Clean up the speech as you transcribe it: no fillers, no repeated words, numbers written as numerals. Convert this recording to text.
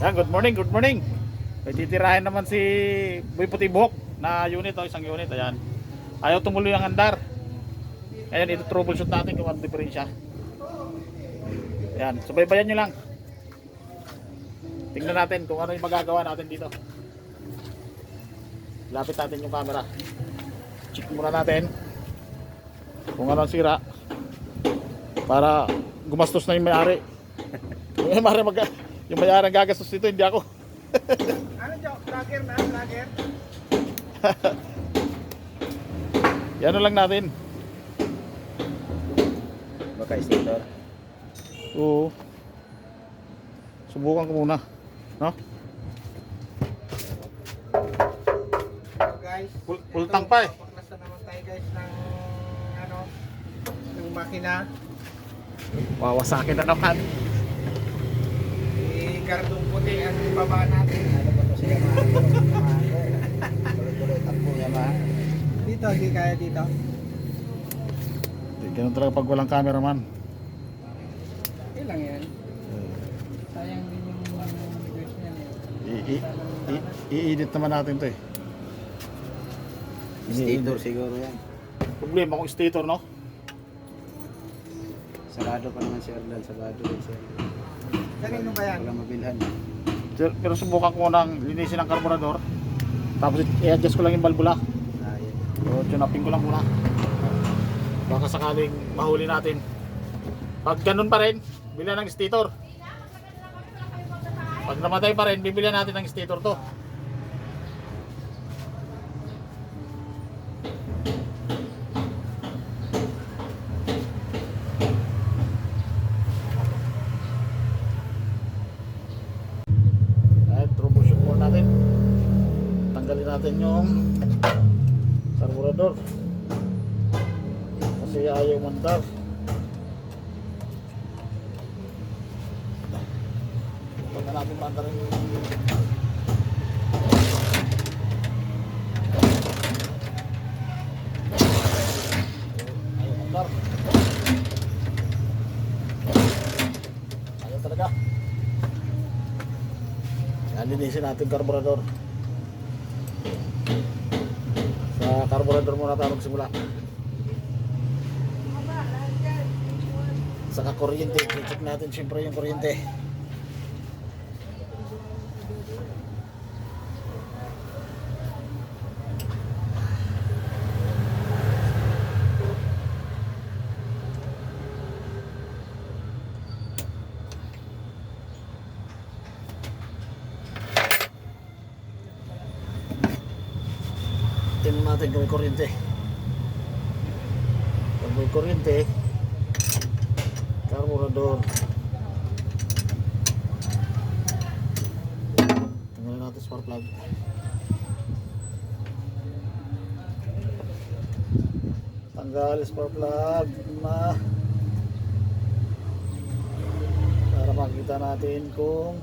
Yan, good morning, good morning. May titirahin naman si Boy Puti Buhok na unit, isang unit. Ayan. Ayaw tumuloy ang andar. Ayan, ito troubleshoot natin kung ano diferensya. Ayan, subaybayan nyo lang. Tingnan natin kung ano yung magagawa natin dito. Lapit natin yung camera. Check muna natin kung ano ang sira para gumastos na yung may-ari. Yung may-ari ang gagastos dito, hindi ako. Ano dyan? Vlogger na? Vlogger? Yan lang natin. Baka sticker. Oo. Subukan ko muna. No? So guys, Full tank pa eh. Papaklasan naman tayo guys ng ano, ng makina. Wawasakin na naman. Gardong puti ang baba natin. Ano ba ito siya mga tuloy-tuloy takbo niya ba? Dito, hindi kaya dito. Ganun talaga pag walang cameraman. Ilang yan. Sayang din yung videos niya. I-edit naman natin to eh. Stator siguro yan. Problema kung stator, no? Sarado pa naman si Ardan, sarado rin siya. Kanino ba yan? Wala mabilhan. Pero subukan ko nang linisin ang karburador. Tapos i-adjust ko lang yung valvula. Ah, yan. So, tunapin ko lang muna. Baka sakaling mahuli natin. Pag ganun pa rin, bilhan ng stator. Pag namatay pa rin, bibilihan natin ng stator to. Ay, troubleshoot muna natin. Tanggalin natin yung karburador. Kasi ayaw mandar. Huwag na natin mandarin yung ayaw mandar. Ayaw talaga. Linisin natin karburador. Sa karburador muna tayo magsimula. Saka kuryente, check natin siyempre yung kuryente. Tingnan natin kung may kuryente. Pag may kuryente, karburador. Tingnan natin spark plug. Tanggal spark plug na para makita natin kung